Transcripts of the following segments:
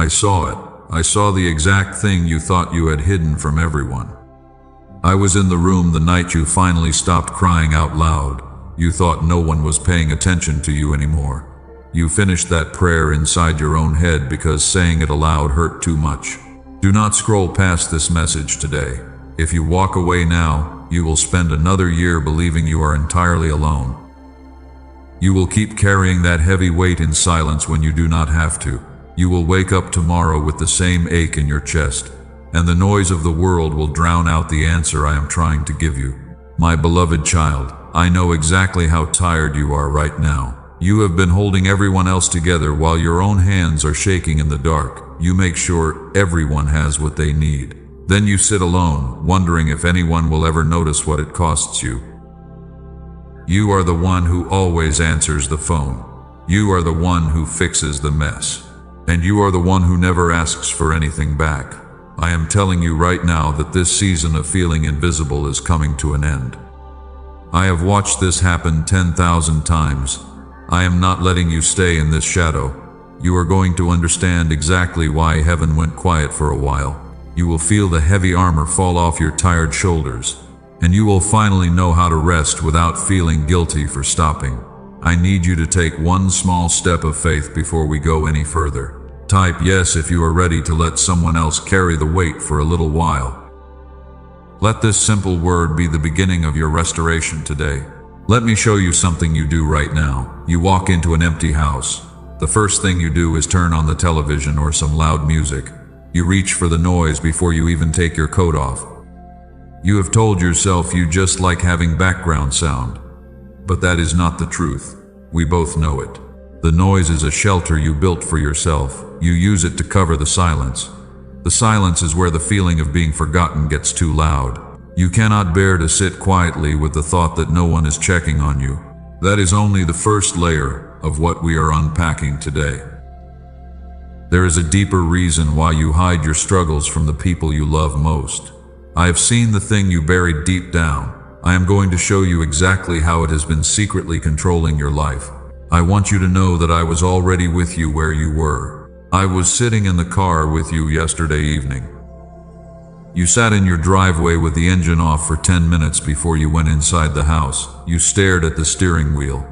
I saw it. I saw the exact thing you thought you had hidden from everyone. I was in the room the night you finally stopped crying out loud. You thought no one was paying attention to you anymore. You finished that prayer inside your own head because saying it aloud hurt too much. Do not scroll past this message today. If you walk away now, you will spend another year believing you are entirely alone. You will keep carrying that heavy weight in silence when you do not have to. You will wake up tomorrow with the same ache in your chest, and the noise of the world will drown out the answer I am trying to give you. My beloved child, I know exactly how tired you are right now. You have been holding everyone else together while your own hands are shaking in the dark. You make sure everyone has what they need. Then you sit alone, wondering if anyone will ever notice what it costs you. You are the one who always answers the phone. You are the one who fixes the mess. And you are the one who never asks for anything back. I am telling you right now that this season of feeling invisible is coming to an end. I have watched this happen 10,000 times. I am not letting you stay in this shadow. You are going to understand exactly why heaven went quiet for a while. You will feel the heavy armor fall off your tired shoulders, and you will finally know how to rest without feeling guilty for stopping. I need you to take one small step of faith before we go any further. Type yes if you are ready to let someone else carry the weight for a little while. Let this simple word be the beginning of your restoration today. Let me show you something you do right now. You walk into an empty house. The first thing you do is turn on the television or some loud music. You reach for the noise before you even take your coat off. You have told yourself you just like having background sound. But that is not the truth. We both know it. The noise is a shelter you built for yourself. You use it to cover the silence. The silence is where the feeling of being forgotten gets too loud. You cannot bear to sit quietly with the thought that no one is checking on you. That is only the first layer of what we are unpacking today. There is a deeper reason why you hide your struggles from the people you love most. I have seen the thing you buried deep down. I am going to show you exactly how it has been secretly controlling your life. I want you to know that I was already with you where you were. I was sitting in the car with you yesterday evening. You sat in your driveway with the engine off for 10 minutes before you went inside the house. You stared at the steering wheel.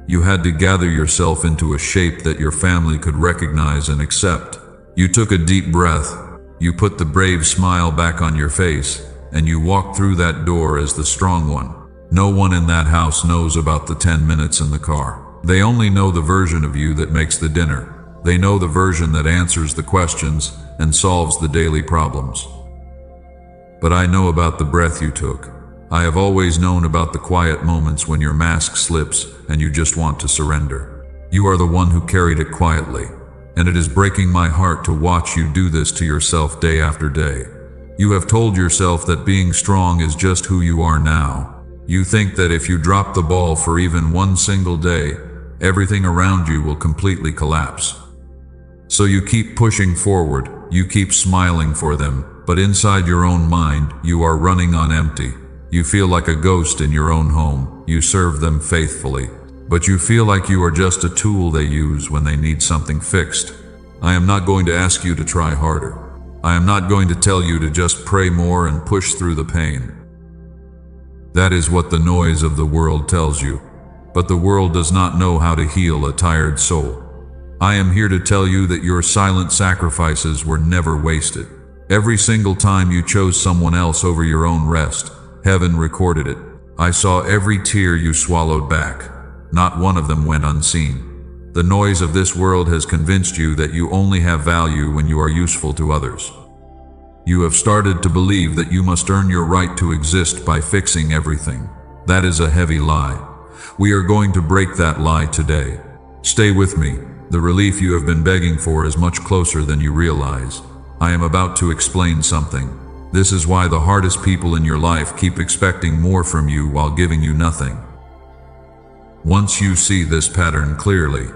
You had to gather yourself into a shape that your family could recognize and accept. You took a deep breath. You put the brave smile back on your face, and you walked through that door as the strong one. No one in that house knows about the 10 minutes in the car. They only know the version of you that makes the dinner. They know the version that answers the questions and solves the daily problems. But I know about the breath you took. I have always known about the quiet moments when your mask slips and you just want to surrender. You are the one who carried it quietly, and it is breaking my heart to watch you do this to yourself day after day. You have told yourself that being strong is just who you are now. You think that if you drop the ball for even one single day, everything around you will completely collapse. So you keep pushing forward, you keep smiling for them, but inside your own mind, you are running on empty. You feel like a ghost in your own home. You serve them faithfully, but you feel like you are just a tool they use when they need something fixed. I am not going to ask you to try harder. I am not going to tell you to just pray more and push through the pain. That is what the noise of the world tells you, but the world does not know how to heal a tired soul. I am here to tell you that your silent sacrifices were never wasted. Every single time you chose someone else over your own rest, heaven recorded it. I saw every tear you swallowed back. Not one of them went unseen. The noise of this world has convinced you that you only have value when you are useful to others. You have started to believe that you must earn your right to exist by fixing everything. That is a heavy lie. We are going to break that lie today. Stay with me. The relief you have been begging for is much closer than you realize. I am about to explain something. This is why the hardest people in your life keep expecting more from you while giving you nothing. Once you see this pattern clearly,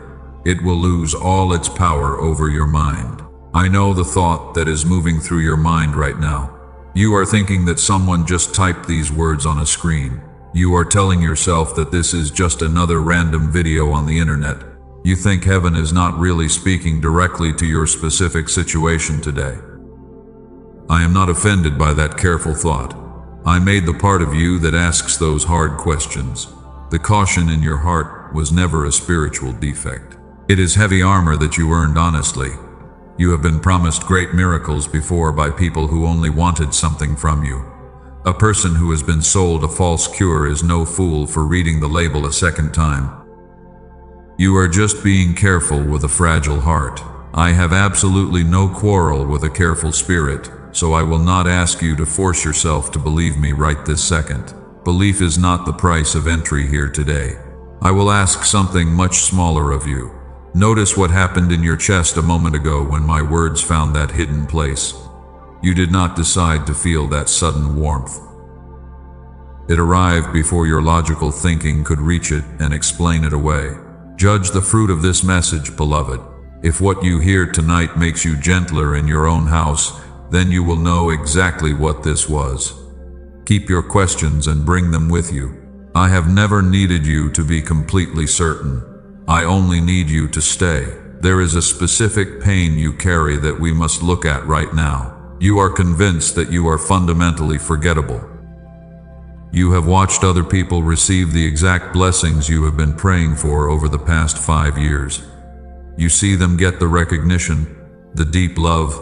it will lose all its power over your mind. I know the thought that is moving through your mind right now. You are thinking that someone just typed these words on a screen. You are telling yourself that this is just another random video on the internet. You think heaven is not really speaking directly to your specific situation today. I am not offended by that careful thought. I made the part of you that asks those hard questions. The caution in your heart was never a spiritual defect. It is heavy armor that you earned honestly. You have been promised great miracles before by people who only wanted something from you. A person who has been sold a false cure is no fool for reading the label a second time. You are just being careful with a fragile heart. I have absolutely no quarrel with a careful spirit, so I will not ask you to force yourself to believe me right this second. Belief is not the price of entry here today. I will ask something much smaller of you. Notice what happened in your chest a moment ago when my words found that hidden place. You did not decide to feel that sudden warmth. It arrived before your logical thinking could reach it and explain it away. Judge the fruit of this message, beloved. If what you hear tonight makes you gentler in your own house, then you will know exactly what this was. Keep your questions and bring them with you. I have never needed you to be completely certain. I only need you to stay. There is a specific pain you carry that we must look at right now. You are convinced that you are fundamentally forgettable. You have watched other people receive the exact blessings you have been praying for over the past 5 years. You see them get the recognition, the deep love,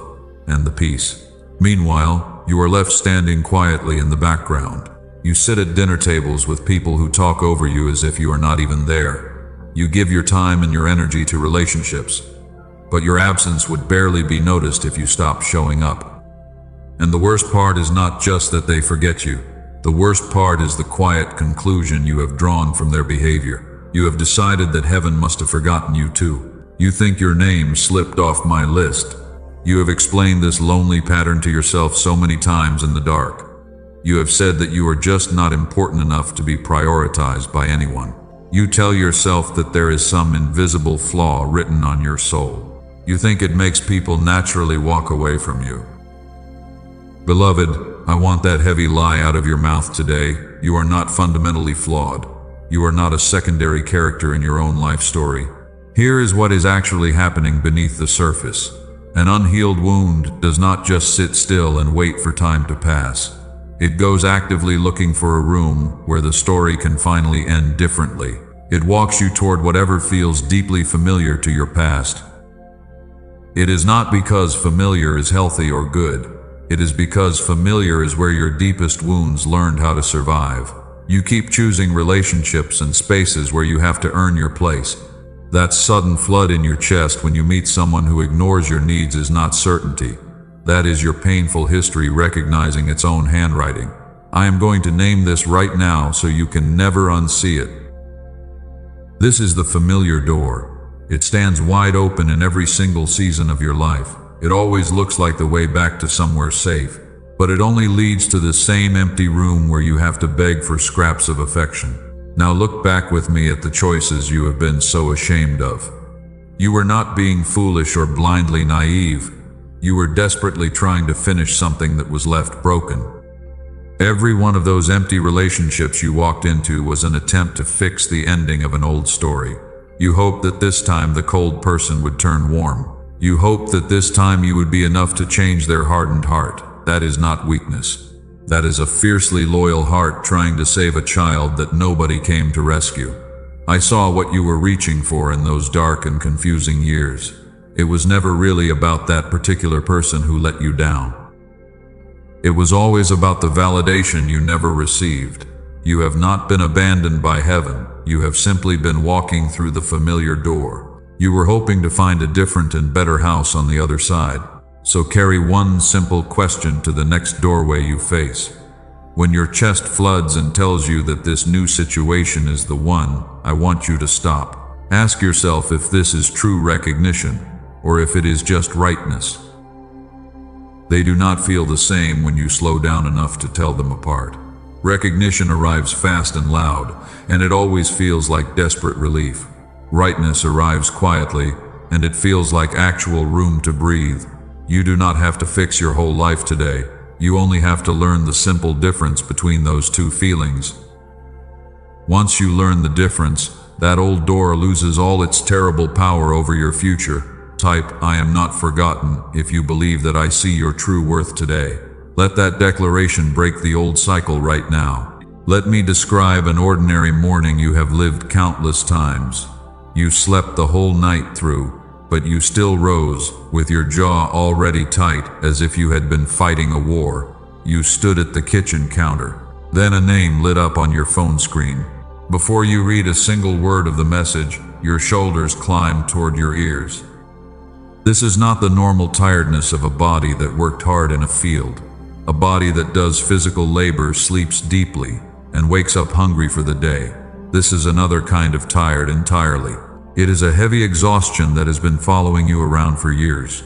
and the peace. Meanwhile, you are left standing quietly in the background. You sit at dinner tables with people who talk over you as if you are not even there. You give your time and your energy to relationships, but your absence would barely be noticed if you stopped showing up. And the worst part is not just that they forget you. The worst part is the quiet conclusion you have drawn from their behavior. You have decided that heaven must have forgotten you too. You think your name slipped off my list. You have explained this lonely pattern to yourself so many times in the dark. You have said that you are just not important enough to be prioritized by anyone. You tell yourself that there is some invisible flaw written on your soul. You think it makes people naturally walk away from you. Beloved, I want that heavy lie out of your mouth today. You are not fundamentally flawed. You are not a secondary character in your own life story. Here is what is actually happening beneath the surface. An unhealed wound does not just sit still and wait for time to pass. It goes actively looking for a room where the story can finally end differently. It walks you toward whatever feels deeply familiar to your past. It is not because familiar is healthy or good. It is because familiar is where your deepest wounds learned how to survive. You keep choosing relationships and spaces where you have to earn your place. That sudden flood in your chest when you meet someone who ignores your needs is not certainty. That is your painful history recognizing its own handwriting. I am going to name this right now so you can never unsee it. This is the familiar door. It stands wide open in every single season of your life. It always looks like the way back to somewhere safe, but it only leads to the same empty room where you have to beg for scraps of affection. Now look back with me at the choices you have been so ashamed of. You were not being foolish or blindly naive. You were desperately trying to finish something that was left broken. Every one of those empty relationships you walked into was an attempt to fix the ending of an old story. You hoped that this time the cold person would turn warm. You hoped that this time you would be enough to change their hardened heart. That is not weakness. That is a fiercely loyal heart trying to save a child that nobody came to rescue. I saw what you were reaching for in those dark and confusing years. It was never really about that particular person who let you down. It was always about the validation you never received. You have not been abandoned by heaven. You have simply been walking through the familiar door. You were hoping to find a different and better house on the other side. So carry one simple question to the next doorway you face. When your chest floods and tells you that this new situation is the one, I want you to stop. Ask yourself if this is true recognition, or if it is just rightness. They do not feel the same when you slow down enough to tell them apart. Recognition arrives fast and loud, and it always feels like desperate relief. Rightness arrives quietly, and it feels like actual room to breathe. You do not have to fix your whole life today. You only have to learn the simple difference between those two feelings. Once you learn the difference, That old door loses all its terrible power over your future. Type, "I am not forgotten," if you believe that I see your true worth today. Let that declaration break the old cycle right now. Let me describe an ordinary morning you have lived countless times. You slept the whole night through, but you still rose, with your jaw already tight as if you had been fighting a war. You stood at the kitchen counter. Then a name lit up on your phone screen. Before you read a single word of the message, your shoulders climbed toward your ears. This is not the normal tiredness of a body that worked hard in a field. A body that does physical labor sleeps deeply and wakes up hungry for the day. This is another kind of tired entirely. It is a heavy exhaustion that has been following you around for years.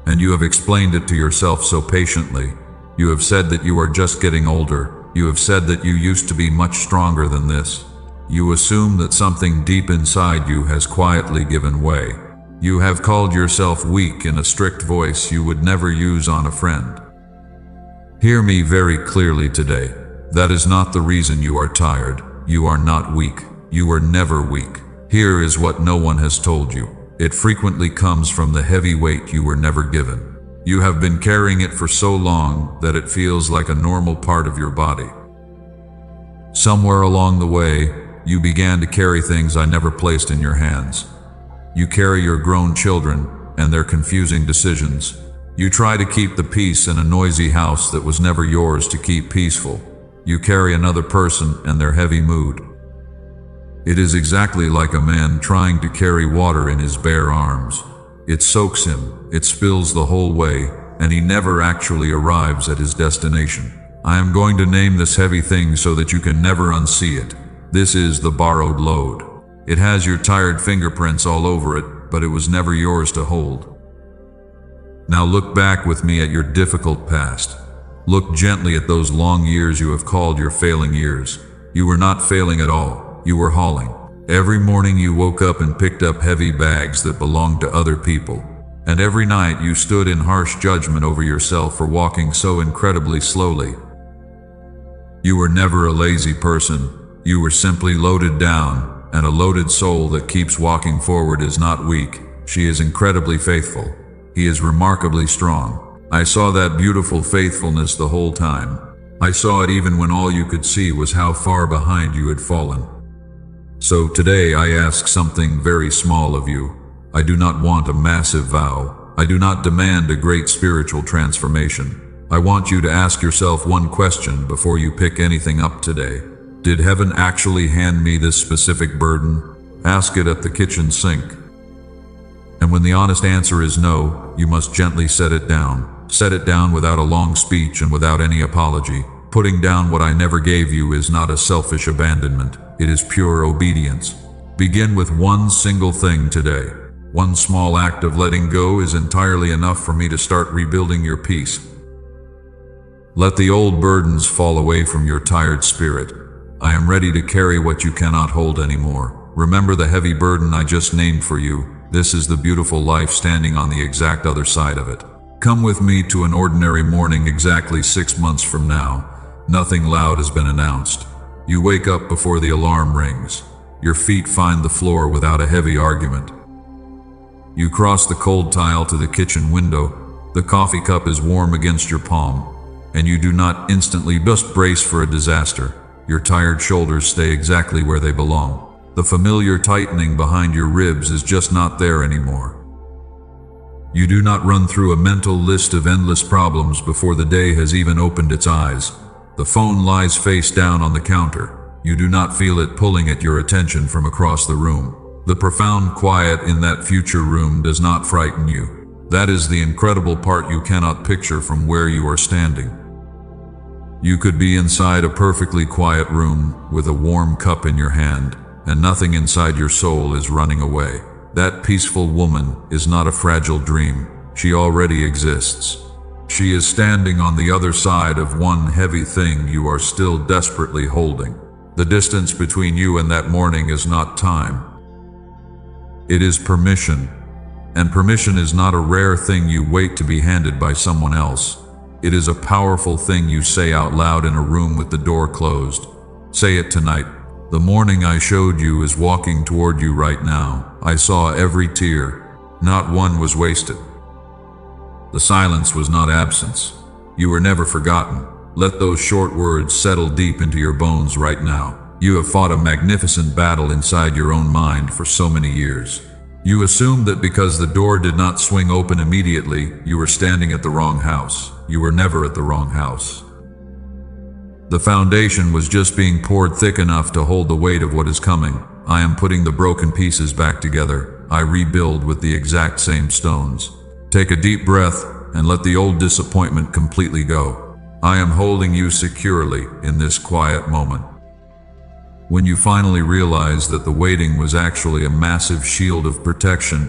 And you have explained it to yourself so patiently. You have said that you are just getting older. You have said that you used to be much stronger than this. You assume that something deep inside you has quietly given way. You have called yourself weak in a strict voice you would never use on a friend. Hear me very clearly today. That is not the reason you are tired. You are not weak. You were never weak. Here is what no one has told you. It frequently comes from the heavy weight you were never given. You have been carrying it for so long that it feels like a normal part of your body. Somewhere along the way, you began to carry things I never placed in your hands. You carry your grown children and their confusing decisions. You try to keep the peace in a noisy house that was never yours to keep peaceful. You carry another person and their heavy mood. It is exactly like a man trying to carry water in his bare arms. It soaks him, it spills the whole way, and he never actually arrives at his destination. I am going to name this heavy thing so that you can never unsee it. This is the borrowed load. It has your tired fingerprints all over it, but it was never yours to hold. Now look back with me at your difficult past. Look gently at those long years you have called your failing years. You were not failing at all. You were hauling. Every morning you woke up and picked up heavy bags that belonged to other people. And every night you stood in harsh judgment over yourself for walking so incredibly slowly. You were never a lazy person. You were simply loaded down, and a loaded soul that keeps walking forward is not weak. She is incredibly faithful. He is remarkably strong. I saw that beautiful faithfulness the whole time. I saw it even when all you could see was how far behind you had fallen. So today I ask something very small of you. I do not want a massive vow. I do not demand a great spiritual transformation. I want you to ask yourself one question before you pick anything up today. Did heaven actually hand me this specific burden? Ask it at the kitchen sink. And when the honest answer is no, you must gently set it down. Set it down without a long speech and without any apology. Putting down what I never gave you is not a selfish abandonment. It is pure obedience. Begin with one single thing today. One small act of letting go is entirely enough for me to start rebuilding your peace. Let the old burdens fall away from your tired spirit. I am ready to carry what you cannot hold anymore. Remember the heavy burden I just named for you. This is the beautiful life standing on the exact other side of it. Come with me to an ordinary morning exactly 6 months from now. Nothing loud has been announced. You wake up before the alarm rings. Your feet find the floor without a heavy argument. You cross the cold tile to the kitchen window. The coffee cup is warm against your palm, and you do not instantly just brace for a disaster. Your tired shoulders stay exactly where they belong. The familiar tightening behind your ribs is just not there anymore. You do not run through a mental list of endless problems before the day has even opened its eyes. The phone lies face down on the counter. You do not feel it pulling at your attention from across the room. The profound quiet in that future room does not frighten you. That is the incredible part you cannot picture from where you are standing. You could be inside a perfectly quiet room with a warm cup in your hand, and nothing inside your soul is running away. That peaceful woman is not a fragile dream. She already exists. She is standing on the other side of one heavy thing you are still desperately holding. The distance between you and that morning is not time. It is permission. And permission is not a rare thing you wait to be handed by someone else. It is a powerful thing you say out loud in a room with the door closed. Say it tonight. The morning I showed you is walking toward you right now. I saw every tear. Not one was wasted. The silence was not absence. You were never forgotten. Let those short words settle deep into your bones right now. You have fought a magnificent battle inside your own mind for so many years. You assumed that because the door did not swing open immediately, you were standing at the wrong house. You were never at the wrong house. The foundation was just being poured thick enough to hold the weight of what is coming. I am putting the broken pieces back together. I rebuild with the exact same stones. Take a deep breath and let the old disappointment completely go. I am holding you securely in this quiet moment. When you finally realize that the waiting was actually a massive shield of protection,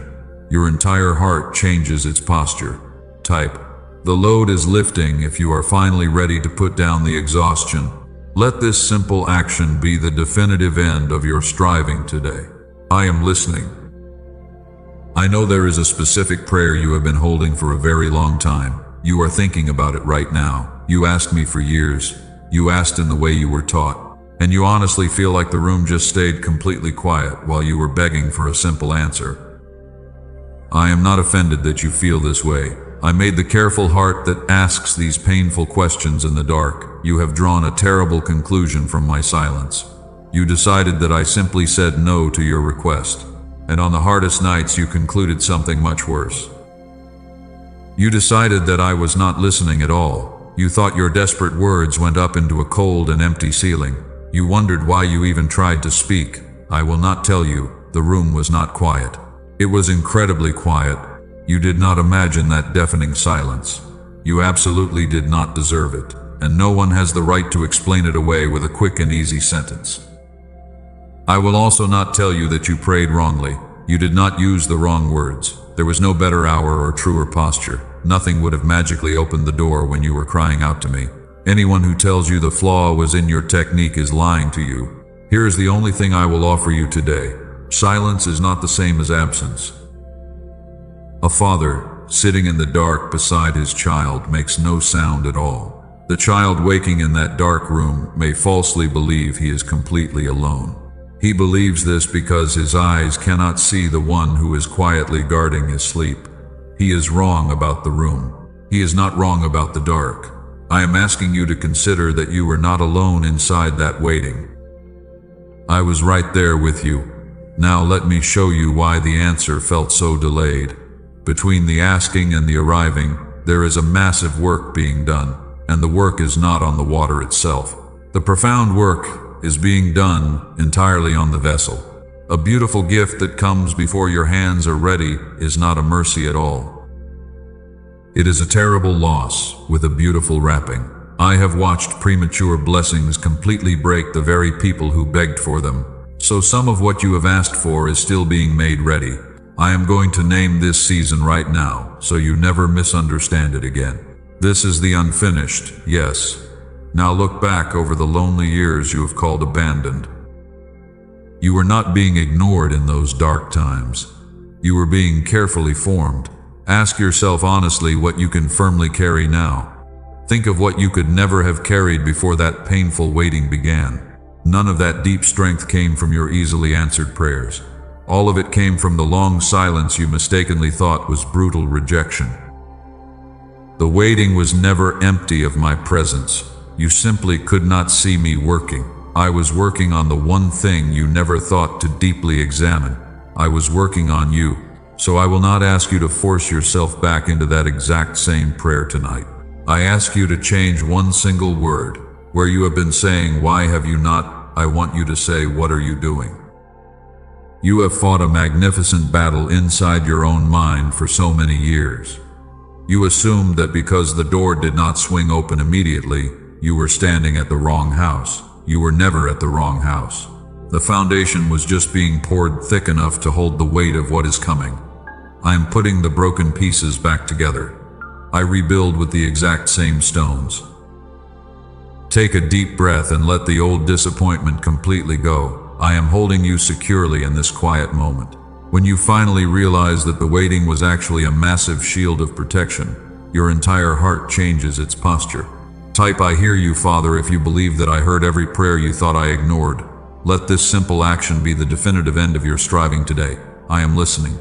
your entire heart changes its posture. Type. The load is lifting if you are finally ready to put down the exhaustion. Let this simple action be the definitive end of your striving today. I am listening. I know there is a specific prayer you have been holding for a very long time. You are thinking about it right now. You asked me for years. You asked in the way you were taught. And you honestly feel like the room just stayed completely quiet while you were begging for a simple answer. I am not offended that you feel this way. I made the careful heart that asks these painful questions in the dark. You have drawn a terrible conclusion from my silence. You decided that I simply said no to your request. And on the hardest nights you concluded something much worse. You decided that I was not listening at all. You thought your desperate words went up into a cold and empty ceiling. You wondered why you even tried to speak. I will not tell you, the room was not quiet. It was incredibly quiet. You did not imagine that deafening silence. You absolutely did not deserve it, and no one has the right to explain it away with a quick and easy sentence. I will also not tell you that you prayed wrongly. You did not use the wrong words. There was no better hour or truer posture. Nothing would have magically opened the door when you were crying out to me. Anyone who tells you the flaw was in your technique is lying to you. Here is the only thing I will offer you today. Silence is not the same as absence. A father, sitting in the dark beside his child, makes no sound at all. The child waking in that dark room may falsely believe he is completely alone. He believes this because his eyes cannot see the one who is quietly guarding his sleep. He is wrong about the room. He is not wrong about the dark. I am asking you to consider that you were not alone inside that waiting. I was right there with you. Now let me show you why the answer felt so delayed. Between the asking and the arriving, there is a massive work being done, and the work is not on the water itself. The profound work is being done entirely on the vessel. A beautiful gift that comes before your hands are ready is not a mercy at all. It is a terrible loss with a beautiful wrapping. I have watched premature blessings completely break the very people who begged for them. So some of what you have asked for is still being made ready. I am going to name this season right now, so you never misunderstand it again. This is the unfinished, yes. Now look back over the lonely years you have called abandoned. You were not being ignored in those dark times. You were being carefully formed. Ask yourself honestly what you can firmly carry now. Think of what you could never have carried before that painful waiting began. None of that deep strength came from your easily answered prayers. All of it came from the long silence you mistakenly thought was brutal rejection. The waiting was never empty of my presence. You simply could not see me working. I was working on the one thing you never thought to deeply examine. I was working on you. So I will not ask you to force yourself back into that exact same prayer tonight. I ask you to change one single word. Where you have been saying, "Why have you not?" I want you to say, "What are you doing?" You have fought a magnificent battle inside your own mind for so many years. You assumed that because the door did not swing open immediately, you were standing at the wrong house. You were never at the wrong house. The foundation was just being poured thick enough to hold the weight of what is coming. I am putting the broken pieces back together. I rebuild with the exact same stones. Take a deep breath and let the old disappointment completely go. I am holding you securely in this quiet moment. When you finally realize that the waiting was actually a massive shield of protection, your entire heart changes its posture. Type, "I hear you, Father," if you believe that I heard every prayer you thought I ignored. Let this simple action be the definitive end of your striving today. I am listening.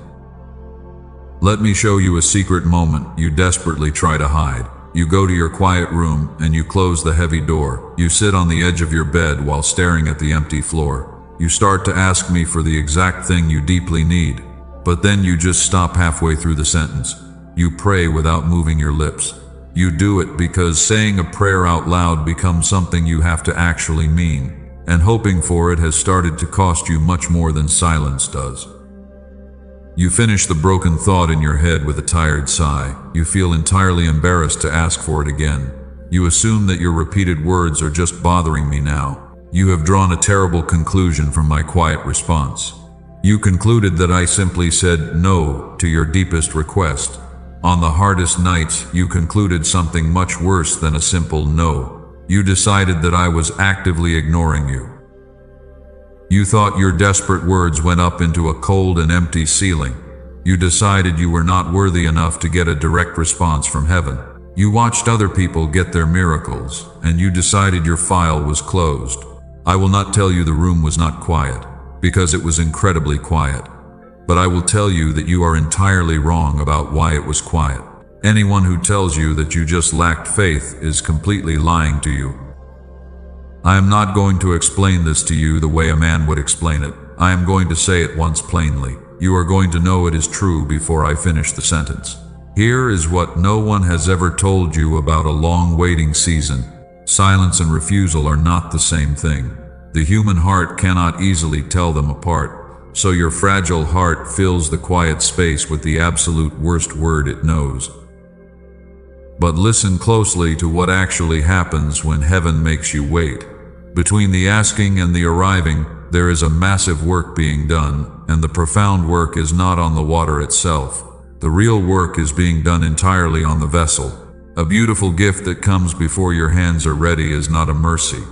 Let me show you a secret moment you desperately try to hide. You go to your quiet room and you close the heavy door. You sit on the edge of your bed while staring at the empty floor. You start to ask me for the exact thing you deeply need, but then you just stop halfway through the sentence. You pray without moving your lips. You do it because saying a prayer out loud becomes something you have to actually mean, and hoping for it has started to cost you much more than silence does. You finish the broken thought in your head with a tired sigh. You feel entirely embarrassed to ask for it again. You assume that your repeated words are just bothering me now. You have drawn a terrible conclusion from my quiet response. You concluded that I simply said no to your deepest request. On the hardest nights, you concluded something much worse than a simple no. You decided that I was actively ignoring you. You thought your desperate words went up into a cold and empty ceiling. You decided you were not worthy enough to get a direct response from heaven. You watched other people get their miracles, and you decided your file was closed. I will not tell you the room was not quiet, because it was incredibly quiet. But I will tell you that you are entirely wrong about why it was quiet. Anyone who tells you that you just lacked faith is completely lying to you. I am not going to explain this to you the way a man would explain it. I am going to say it once plainly. You are going to know it is true before I finish the sentence. Here is what no one has ever told you about a long waiting season. Silence and refusal are not the same thing. The human heart cannot easily tell them apart, so your fragile heart fills the quiet space with the absolute worst word it knows. But listen closely to what actually happens when heaven makes you wait. Between the asking and the arriving, there is a massive work being done, and the profound work is not on the water itself. The real work is being done entirely on the vessel. A beautiful gift that comes before your hands are ready is not a mercy.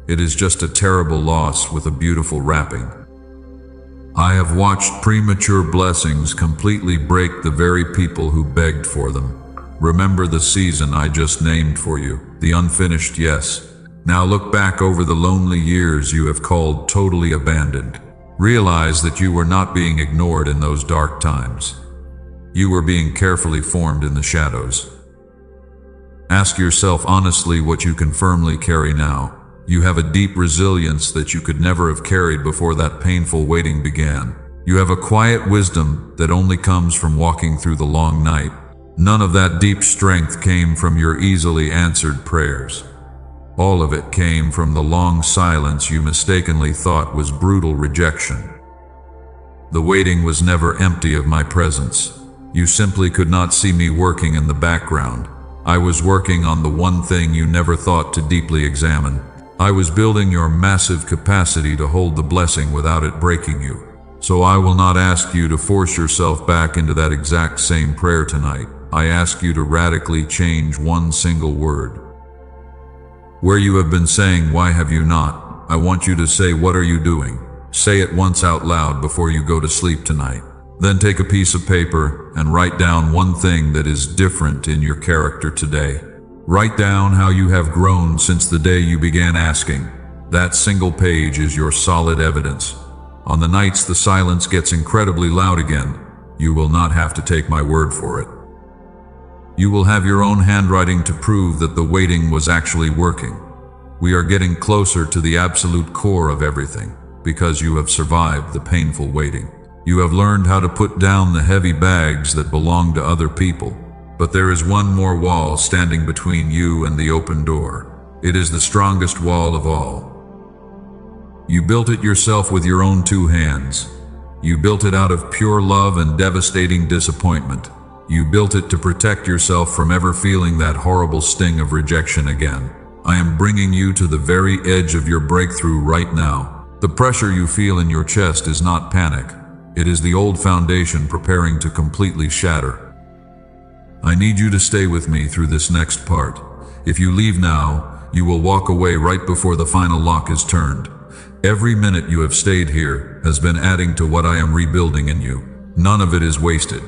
It is just a terrible loss with a beautiful wrapping. I have watched premature blessings completely break the very people who begged for them. Remember the season I just named for you, the unfinished yes. Now look back over the lonely years you have called totally abandoned. Realize that you were not being ignored in those dark times. You were being carefully formed in the shadows. Ask yourself honestly what you can firmly carry now. You have a deep resilience that you could never have carried before that painful waiting began. You have a quiet wisdom that only comes from walking through the long night. None of that deep strength came from your easily answered prayers. All of it came from the long silence you mistakenly thought was brutal rejection. The waiting was never empty of my presence. You simply could not see me working in the background. I was working on the one thing you never thought to deeply examine. I was building your massive capacity to hold the blessing without it breaking you. So I will not ask you to force yourself back into that exact same prayer tonight. I ask you to radically change one single word. Where you have been saying, "Why have you not?" I want you to say, "What are you doing?" Say it once out loud before you go to sleep tonight. Then take a piece of paper and write down one thing that is different in your character today. Write down how you have grown since the day you began asking. That single page is your solid evidence. On the nights the silence gets incredibly loud again, you will not have to take my word for it. You will have your own handwriting to prove that the waiting was actually working. We are getting closer to the absolute core of everything, because you have survived the painful waiting. You have learned how to put down the heavy bags that belong to other people. But there is one more wall standing between you and the open door. It is the strongest wall of all. You built it yourself with your own 2 hands. You built it out of pure love and devastating disappointment. You built it to protect yourself from ever feeling that horrible sting of rejection again. I am bringing you to the very edge of your breakthrough right now. The pressure you feel in your chest is not panic. It is the old foundation preparing to completely shatter. I need you to stay with me through this next part. If you leave now, you will walk away right before the final lock is turned. Every minute you have stayed here has been adding to what I am rebuilding in you. None of it is wasted.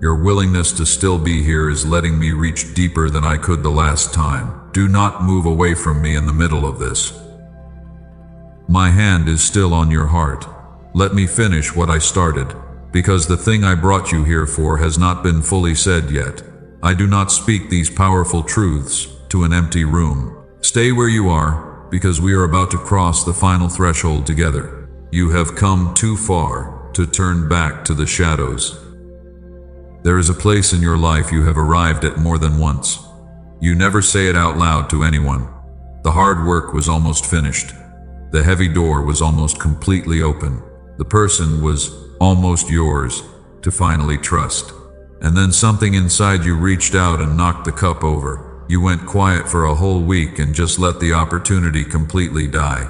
Your willingness to still be here is letting me reach deeper than I could the last time. Do not move away from me in the middle of this. My hand is still on your heart. Let me finish what I started, because the thing I brought you here for has not been fully said yet. I do not speak these powerful truths to an empty room. Stay where you are, because we are about to cross the final threshold together. You have come too far to turn back to the shadows. There is a place in your life you have arrived at more than once. You never say it out loud to anyone. The hard work was almost finished. The heavy door was almost completely open. The person was almost yours to finally trust. And then something inside you reached out and knocked the cup over. You went quiet for a whole week and just let the opportunity completely die.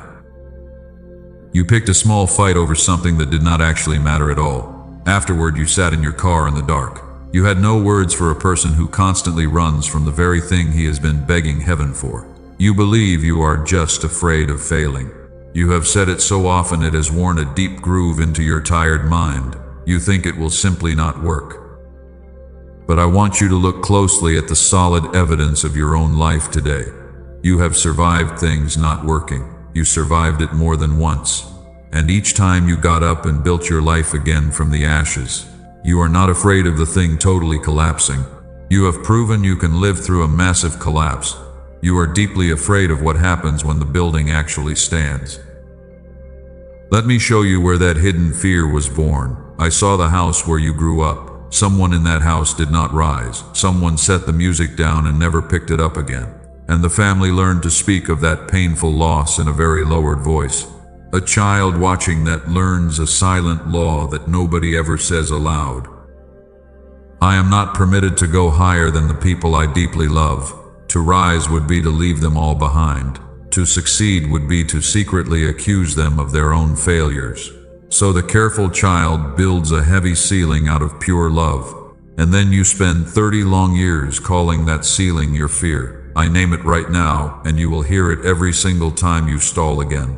You picked a small fight over something that did not actually matter at all. Afterward, you sat in your car in the dark. You had no words for a person who constantly runs from the very thing he has been begging heaven for. You believe you are just afraid of failing. You have said it so often it has worn a deep groove into your tired mind. You think it will simply not work. But I want you to look closely at the solid evidence of your own life today. You have survived things not working. You survived it more than once. And each time you got up and built your life again from the ashes. You are not afraid of the thing totally collapsing. You have proven you can live through a massive collapse. You are deeply afraid of what happens when the building actually stands. Let me show you where that hidden fear was born. I saw the house where you grew up. Someone in that house did not rise. Someone set the music down and never picked it up again. And the family learned to speak of that painful loss in a very lowered voice. A child watching that learns a silent law that nobody ever says aloud. I am not permitted to go higher than the people I deeply love. To rise would be to leave them all behind. To succeed would be to secretly accuse them of their own failures. So the careful child builds a heavy ceiling out of pure love. And then you spend 30 long years calling that ceiling your fear. I name it right now, and you will hear it every single time you stall again.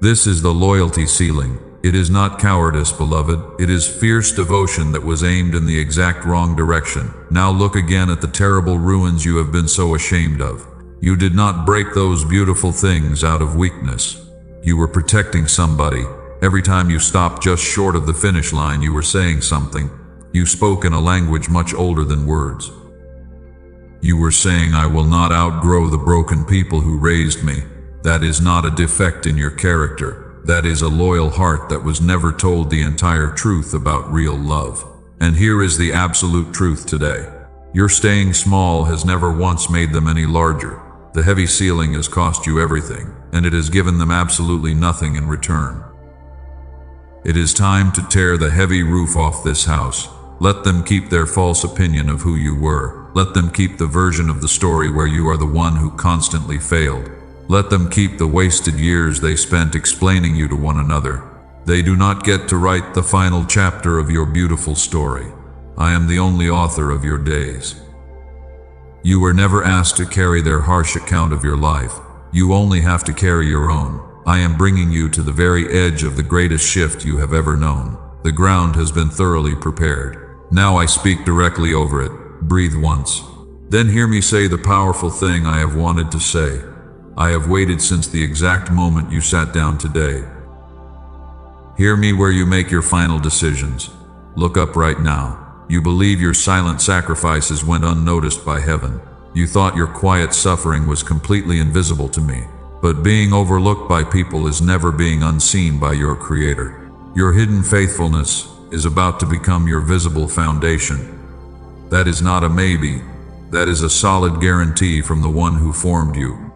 This is the loyalty ceiling. It is not cowardice, beloved. It is fierce devotion that was aimed in the exact wrong direction. Now look again at the terrible ruins you have been so ashamed of. You did not break those beautiful things out of weakness. You were protecting somebody. Every time you stopped just short of the finish line, you were saying something. You spoke in a language much older than words. You were saying, I will not outgrow the broken people who raised me. That is not a defect in your character. That is a loyal heart that was never told the entire truth about real love. And here is the absolute truth today. Your staying small has never once made them any larger. The heavy ceiling has cost you everything, and it has given them absolutely nothing in return. It is time to tear the heavy roof off this house. Let them keep their false opinion of who you were. Let them keep the version of the story where you are the one who constantly failed. Let them keep the wasted years they spent explaining you to one another. They do not get to write the final chapter of your beautiful story. I am the only author of your days. You were never asked to carry their harsh account of your life. You only have to carry your own. I am bringing you to the very edge of the greatest shift you have ever known. The ground has been thoroughly prepared. Now I speak directly over it. Breathe once. Then hear me say the powerful thing I have wanted to say. I have waited since the exact moment you sat down today. Hear me where you make your final decisions. Look up right now. You believe your silent sacrifices went unnoticed by heaven. You thought your quiet suffering was completely invisible to me. But being overlooked by people is never being unseen by your Creator. Your hidden faithfulness is about to become your visible foundation. That is not a maybe. That is a solid guarantee from the one who formed you.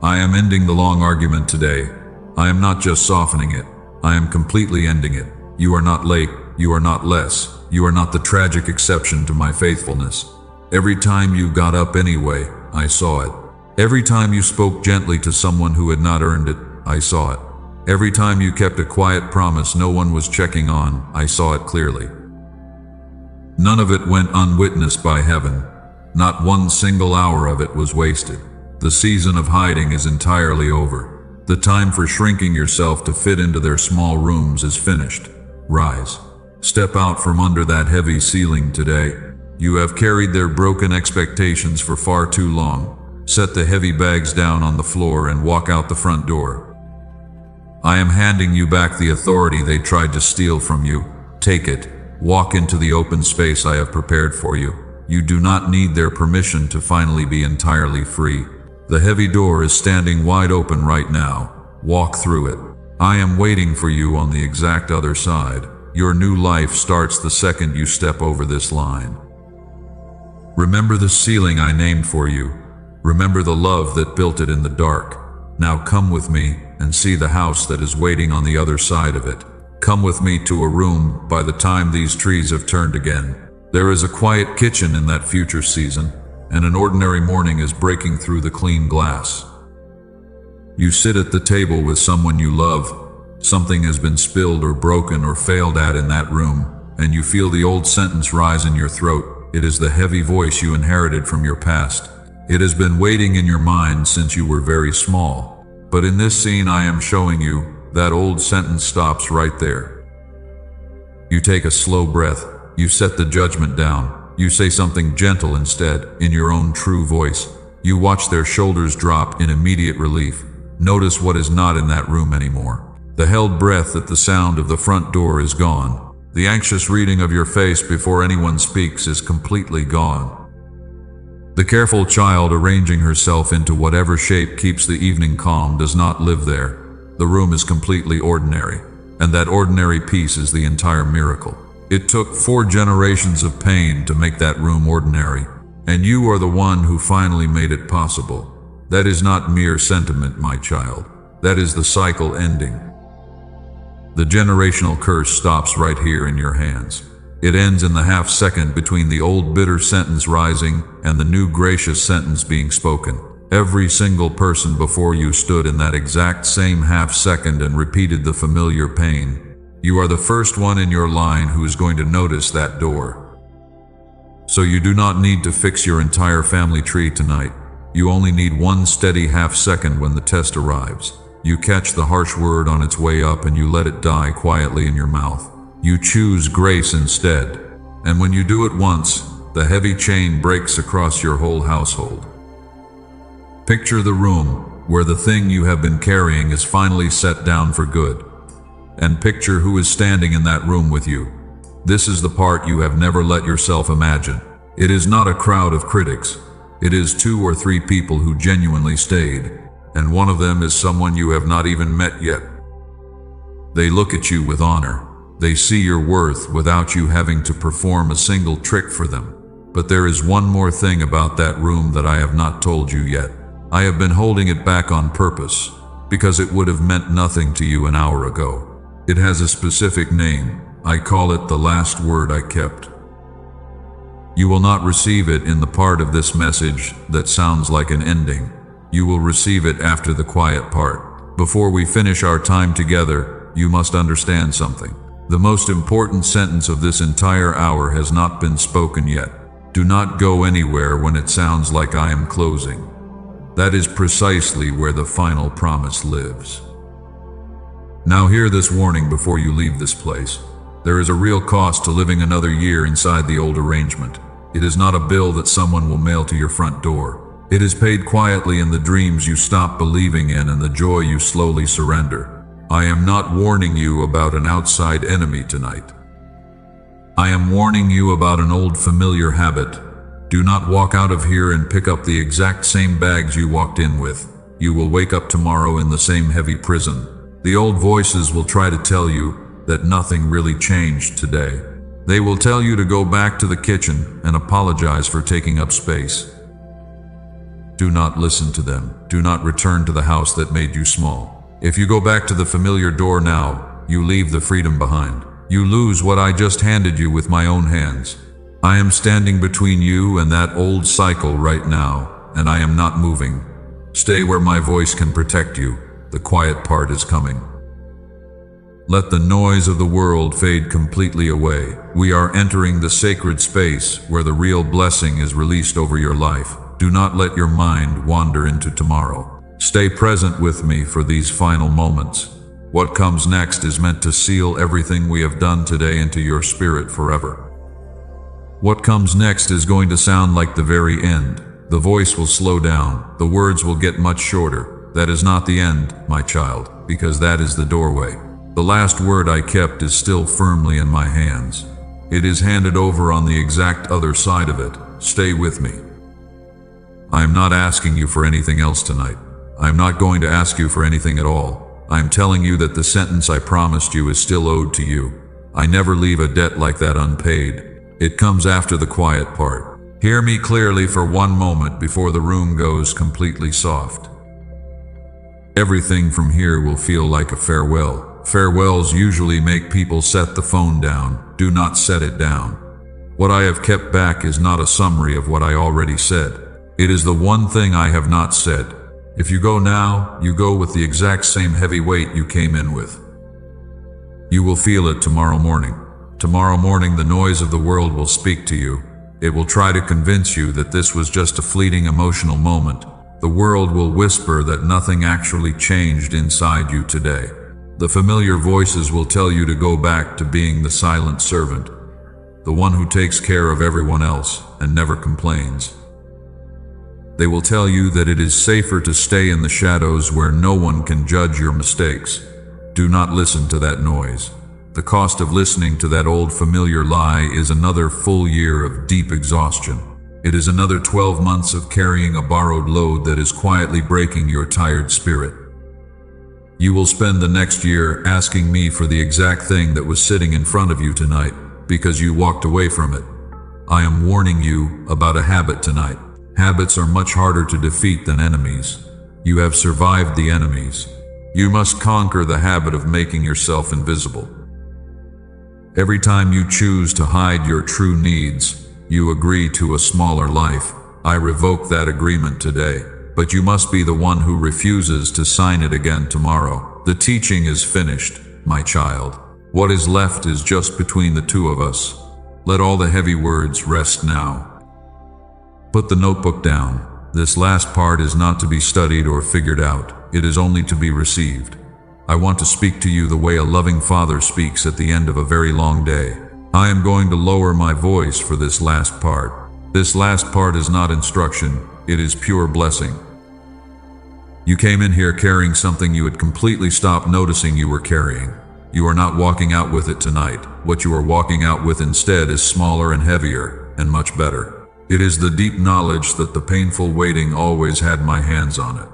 I am ending the long argument today. I am not just softening it. I am completely ending it. You are not late. You are not less. You are not the tragic exception to my faithfulness. Every time you got up anyway, I saw it. Every time you spoke gently to someone who had not earned it, I saw it. Every time you kept a quiet promise no one was checking on, I saw it clearly. None of it went unwitnessed by heaven. Not one single hour of it was wasted. The season of hiding is entirely over. The time for shrinking yourself to fit into their small rooms is finished. Rise. Step out from under that heavy ceiling today. You have carried their broken expectations for far too long. Set the heavy bags down on the floor and walk out the front door. I am handing you back the authority they tried to steal from you. Take it. Walk into the open space I have prepared for you. You do not need their permission to finally be entirely free. The heavy door is standing wide open right now. Walk through it. I am waiting for you on the exact other side. Your new life starts the second you step over this line. Remember the ceiling I named for you. Remember the love that built it in the dark. Now come with me and see the house that is waiting on the other side of it. Come with me to a room by the time these trees have turned again. There is a quiet kitchen in that future season, and an ordinary morning is breaking through the clean glass. You sit at the table with someone you love. Something has been spilled or broken or failed at in that room, and you feel the old sentence rise in your throat. It is the heavy voice you inherited from your past. It has been waiting in your mind since you were very small. But in this scene I am showing you, that old sentence stops right there. You take a slow breath. You set the judgment down. You say something gentle instead, in your own true voice. You watch their shoulders drop in immediate relief. Notice what is not in that room anymore. The held breath at the sound of the front door is gone. The anxious reading of your face before anyone speaks is completely gone. The careful child arranging herself into whatever shape keeps the evening calm does not live there. The room is completely ordinary, and that ordinary peace is the entire miracle. It took 4 generations of pain to make that room ordinary, and you are the one who finally made it possible. That is not mere sentiment, my child. That is the cycle ending. The generational curse stops right here in your hands. It ends in the half second between the old bitter sentence rising and the new gracious sentence being spoken. Every single person before you stood in that exact same half second and repeated the familiar pain. You are the first one in your line who is going to notice that door. So you do not need to fix your entire family tree tonight. You only need one steady half second when the test arrives. You catch the harsh word on its way up and you let it die quietly in your mouth. You choose grace instead. And when you do it once, the heavy chain breaks across your whole household. Picture the room where the thing you have been carrying is finally set down for good. And picture who is standing in that room with you. This is the part you have never let yourself imagine. It is not a crowd of critics. It is 2 or 3 people who genuinely stayed, and one of them is someone you have not even met yet. They look at you with honor. They see your worth without you having to perform a single trick for them. But there is one more thing about that room that I have not told you yet. I have been holding it back on purpose, because it would have meant nothing to you an hour ago. It has a specific name. I call it the last word I kept. You will not receive it in the part of this message that sounds like an ending. You will receive it after the quiet part. Before we finish our time together, you must understand something. The most important sentence of this entire hour has not been spoken yet. Do not go anywhere when it sounds like I am closing. That is precisely where the final promise lives. Now hear this warning before you leave this place. There is a real cost to living another year inside the old arrangement. It is not a bill that someone will mail to your front door. It is paid quietly in the dreams you stop believing in and the joy you slowly surrender. I am not warning you about an outside enemy tonight. I am warning you about an old familiar habit. Do not walk out of here and pick up the exact same bags you walked in with. You will wake up tomorrow in the same heavy prison. The old voices will try to tell you that nothing really changed today. They will tell you to go back to the kitchen and apologize for taking up space. Do not listen to them. Do not return to the house that made you small. If you go back to the familiar door now, you leave the freedom behind. You lose what I just handed you with my own hands. I am standing between you and that old cycle right now, and I am not moving. Stay where my voice can protect you. The quiet part is coming. Let the noise of the world fade completely away. We are entering the sacred space where the real blessing is released over your life. Do not let your mind wander into tomorrow. Stay present with me for these final moments. What comes next is meant to seal everything we have done today into your spirit forever. What comes next is going to sound like the very end, The voice will slow down, the words will get much shorter. That is not the end, my child, because that is the doorway. The last word I kept is still firmly in my hands. It is handed over on the exact other side of it. Stay with me. I am not asking you for anything else tonight. I am not going to ask you for anything at all. I am telling you that the sentence I promised you is still owed to you. I never leave a debt like that unpaid. It comes after the quiet part. Hear me clearly for one moment before the room goes completely soft. Everything from here will feel like a farewell. Farewells usually make people set the phone down. Do not set it down. What I have kept back is not a summary of what I already said. It is the one thing I have not said. If you go now, you go with the exact same heavy weight you came in with. You will feel it tomorrow morning. Tomorrow morning, the noise of the world will speak to you. It will try to convince you that this was just a fleeting emotional moment. The world will whisper that nothing actually changed inside you today. The familiar voices will tell you to go back to being the silent servant, the one who takes care of everyone else and never complains. They will tell you that it is safer to stay in the shadows where no one can judge your mistakes. Do not listen to that noise. The cost of listening to that old familiar lie is another full year of deep exhaustion. It is another 12 months of carrying a borrowed load that is quietly breaking your tired spirit. You will spend the next year asking me for the exact thing that was sitting in front of you tonight because you walked away from it. I am warning you about a habit tonight. Habits are much harder to defeat than enemies. You have survived the enemies. You must conquer the habit of making yourself invisible. Every time you choose to hide your true needs, you agree to a smaller life. I revoke that agreement today, but you must be the one who refuses to sign it again tomorrow. The teaching is finished, my child. What is left is just between the two of us. Let all the heavy words rest now. Put the notebook down. This last part is not to be studied or figured out. It is only to be received. I want to speak to you the way a loving father speaks at the end of a very long day. I am going to lower my voice for this last part. This last part is not instruction, it is pure blessing. You came in here carrying something you had completely stopped noticing you were carrying. You are not walking out with it tonight. What you are walking out with instead is smaller and heavier, and much better. It is the deep knowledge that the painful waiting always had my hands on it.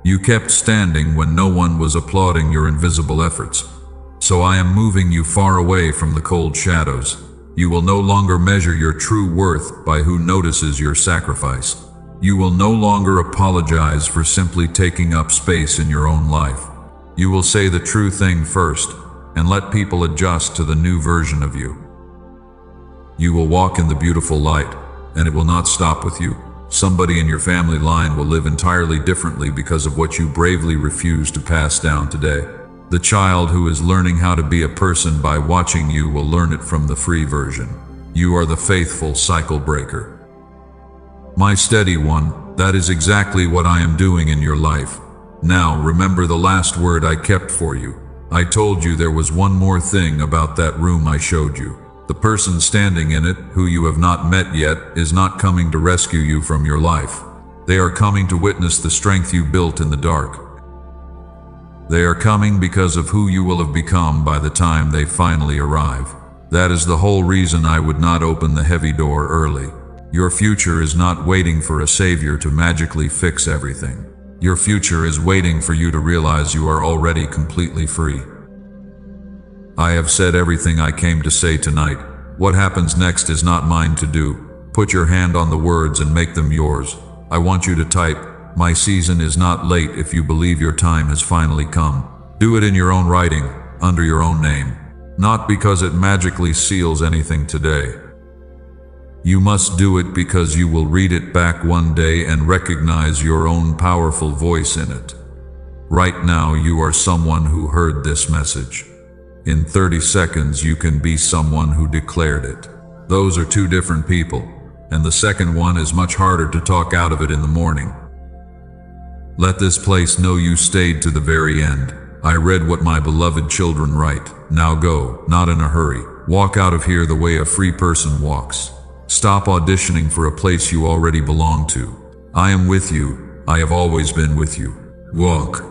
You kept standing when no one was applauding your invisible efforts. So I am moving you far away from the cold shadows. You will no longer measure your true worth by who notices your sacrifice. You will no longer apologize for simply taking up space in your own life. You will say the true thing first and let people adjust to the new version of you. You will walk in the beautiful light, and it will not stop with you. Somebody in your family line will live entirely differently because of what you bravely refuse to pass down today. The child who is learning how to be a person by watching you will learn it from the free version. You are the faithful cycle breaker. My steady one, that is exactly what I am doing in your life. Now remember the last word I kept for you. I told you there was one more thing about that room I showed you. The person standing in it, who you have not met yet, is not coming to rescue you from your life. They are coming to witness the strength you built in the dark. They are coming because of who you will have become by the time they finally arrive. That is the whole reason I would not open the heavy door early. Your future is not waiting for a savior to magically fix everything. Your future is waiting for you to realize you are already completely free. I have said everything I came to say tonight. What happens next is not mine to do. Put your hand on the words and make them yours. I want you to type, "My season is not late," if you believe your time has finally come. Do it in your own writing, under your own name. Not because it magically seals anything today. You must do it because you will read it back one day and recognize your own powerful voice in it. Right now you are someone who heard this message. In 30 seconds you can be someone who declared it. Those are two different people, and the second one is much harder to talk out of it in the morning. Let this place know you stayed to the very end. I read what my beloved children write. Now go, not in a hurry. Walk out of here the way a free person walks. Stop auditioning for a place you already belong to. I am with you. I have always been with you. Walk.